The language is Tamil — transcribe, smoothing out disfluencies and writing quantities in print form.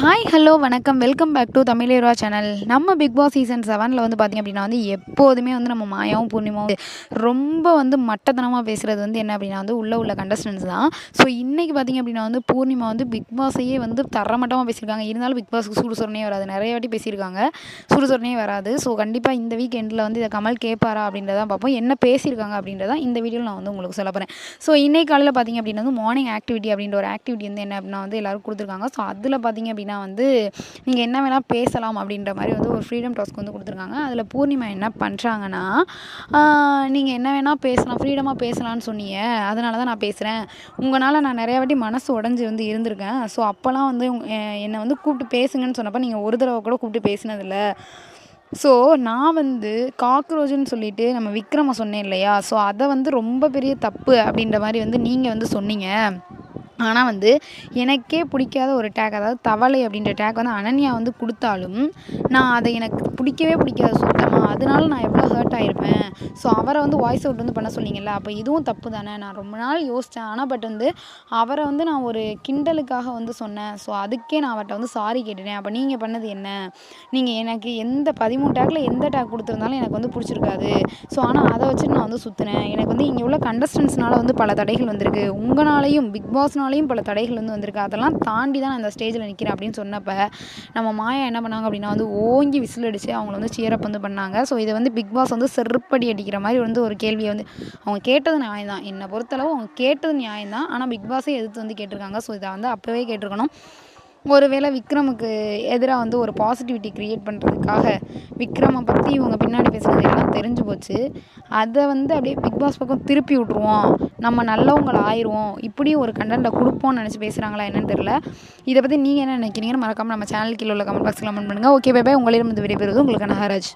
ஹாய் ஹலோ வணக்கம் welcome back to Tamilera channel. நம்ம பிக் பாஸ் சீசன் 7ல் வந்து பார்த்திங்க அப்படின்னா வந்து எப்போதுமே வந்து நம்ம மாயாவும் பூர்ணிமாவும் ரொம்ப வந்து மட்டத்தனமாக பேசுகிறது வந்து என்ன அப்படின்னா வந்து உள்ள கண்டஸ்டன்ஸ் தான். ஸோ இன்றைக்கி பார்த்திங்க அப்படின்னா வந்து பூர்ணிமா வந்து பிக் பாஸையே வந்து தரமட்டமாக பேசியிருக்காங்க. இருந்தாலும் பிக் பாஸுக்கு சுடுசொன்னே வராது. நிறைய வாட்டி பேசியிருக்காங்க, சுடுசொன்னே வராது. ஸோ கண்டிப்பாக இந்த வீக் எண்டில் வந்து இதை கமல் கேட்பாரா அப்படின்றதான் பார்ப்போம். என்ன பேசியிருக்காங்க அப்படின்றதான் இந்த வீடியோவில் நான் வந்து உங்களுக்கு சொல்ல போகிறேன். ஸோ இன்றைக்கு காலையில் பார்த்திங்க அப்படின்னா வந்து மார்னிங் ஆக்டிவிட்டி அப்படின்ற ஒரு ஆக்டிவிட்டி வந்து என்ன அப்படின்னா வந்து எல்லோரும் கொடுத்துருக்காங்க. ஸோ அதில் பார்த்திங்க அப்படின்னா வந்து நீங்கள் என்ன வேணால் பேசலாம் அப்படின்ற மாதிரி வந்து ஒரு ஃப்ரீடம் டாஸ்க் வந்து கொடுத்துருக்காங்க. அதில் பூர்ணிமா என்ன பண்ணுறாங்கன்னா, நீங்கள் என்ன வேணால் பேசலாம், ஃப்ரீடமாக பேசலான்னு சொன்னீங்க, அதனால தான் நான் பேசுகிறேன். உங்களால் நான் நிறையா வாட்டி மனசு உடஞ்சி வந்து இருந்திருக்கேன். ஸோ அப்போல்லாம் வந்து என்னை வந்து கூப்பிட்டு பேசுங்கன்னு சொன்னப்போ நீங்கள் ஒரு தடவை கூட கூப்பிட்டு பேசினதில்ல. ஸோ நான் வந்து காக்ரோச்சுன்னு சொல்லிட்டு நம்ம விக்ரம சொன்னேன் இல்லையா, ஸோ அதை வந்து ரொம்ப பெரிய தப்பு அப்படின்ற மாதிரி வந்து நீங்கள் வந்து சொன்னீங்க. ஆனால் வந்து எனக்கே பிடிக்காத ஒரு டேக், அதாவது தவளை அப்படின்ற டேக் வந்து அனன்யா வந்து கொடுத்தாலும் நான் அதை எனக்கு பிடிக்கவே பிடிக்காது சுத்தமாக. அதனால நான் எவ்வளோ ஹர்ட் ஆகிருப்பேன். ஸோ அவரை வந்து வாய்ஸ் அவுட் வந்து பண்ண சொன்னீங்கல்ல, அப்போ இதுவும் தப்பு தானே. நான் ரொம்ப நாள் யோசித்தேன். ஆனால் பட் வந்து அவரை வந்து நான் ஒரு கிண்டலுக்காக வந்து சொன்னேன். ஸோ அதுக்கே நான் அவர்கிட்ட வந்து சாரி கேட்டுட்டேன். அப்போ நீங்கள் பண்ணது என்ன? நீங்கள் எனக்கு எந்த 13 டேக்கில் எந்த டேக் கொடுத்துருந்தாலும் எனக்கு வந்து பிடிச்சிருக்காது. ஸோ ஆனால் அதை வச்சுட்டு நான் வந்து சுற்றினேன். எனக்கு வந்து இங்கே உள்ள கண்டஸ்டன்ஸ்னால வந்து பல தடைகள் வந்திருக்கு, உங்களாலையும் பிக் பாஸ்னாலையும் பல தடைகள் வந்து வந்திருக்கு. அதெல்லாம் தாண்டி தான் நான் இந்த ஸ்டேஜில் நிற்கிறேன் அப்படின்னு சொன்னப்போ நம்ம மாயா என்ன பண்ணாங்க அப்படின்னா வந்து ஓங்கி விசில் அடித்து அவங்கள வந்து சியரப் வந்து பண்ணாங்க. ஸோ இதை வந்து பிக் பாஸ் வந்து செருப்படி அடிக்கிற மாதிரி வந்து ஒரு கேள்வியை வந்து அவங்க கேட்டது நியாயம் தான். என்னை பொறுத்தளவு அவங்க கேட்டது நியாயம் தான். ஆனால் பிக் பாஸே எதிர்த்து வந்து கேட்டிருக்காங்க. ஸோ இதை வந்து அப்போவே கேட்டிருக்கணும். ஒருவேளை விக்ரமுக்கு எதிராக வந்து ஒரு பாசிட்டிவிட்டி க்ரியேட் பண்ணுறதுக்காக விக்ரமை பற்றி இவங்க பின்னாடி பேசுகிறது எல்லாம் தெரிஞ்சு போச்சு. அதை வந்து அப்படியே பிக் பாஸ் பக்கம் திருப்பி விட்ருவோம், நம்ம நல்லவங்களை ஆயிடுவோம், இப்படியும் ஒரு கண்டென்ட்டை கொடுப்போம்னு நினச்சி பேசுகிறாங்களா என்னன்னு தெரில. இதை பற்றி நீங்கள் என்ன நினைக்கிறீங்கன்னு மறக்காமல் நம்ம சேனல் கீழே உள்ள கமெண்ட் பாக்ஸில் கமெண்ட் பண்ணுங்கள். Okay bye bye. உங்களிடம் வந்து விடைபெறுவது உங்களுக்கு நாகராஜ்.